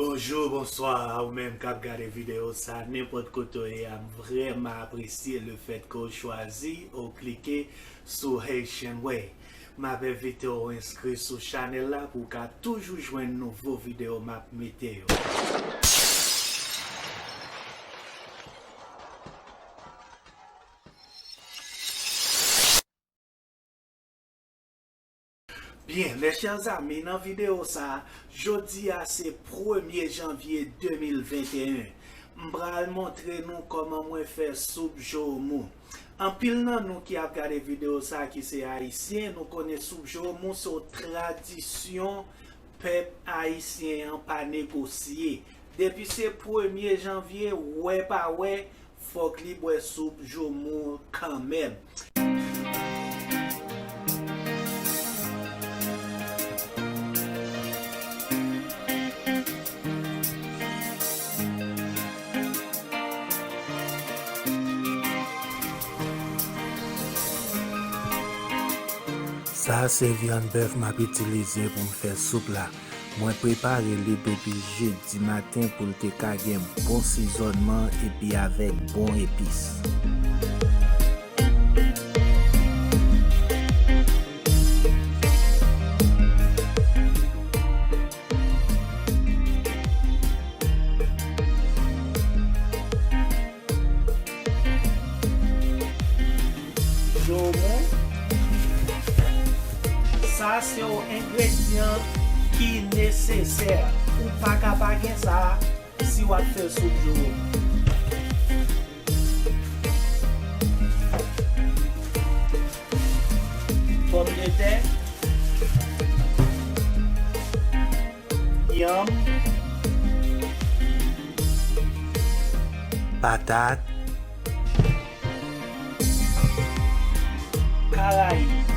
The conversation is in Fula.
Bonjour, bonsoir, ou même quand regarder vidéo ça, n'importe côté, a vraiment apprécié le fait qu'on choisit ou cliquer sur Haitian Way. M'a invité à inscrire sur la chaîne là pour qu'à toujours jouer une nouvelle vidéo m'a météo. Bien, mes chers amis, dans la vidéo ça, jeudi c'est 1er janvier 2021. Je vais montrer nous comment moi faire soupe Joumou. En pile nan nous qui a regardé vidéo ça qui c'est haïtien, nous connaissons soupe Joumou sur tradition peuple haïtien en pas négocié. Depuis ce 1er janvier, ouais pas ouais, faut que li boit soupe Joumou quand même. Ça c'est viande bœuf m'a utilisé pour me faire soupe là. Moi préparer les depuis jeudi matin pour le caguer bon assaisonnement et puis avec bon épices. Joumou. Ça c'est un ingrédient qui est nécessaire. Ou pas capable de ça si vous faites soupe Joumou. Pomme de terre, yam, patate, caraïbes.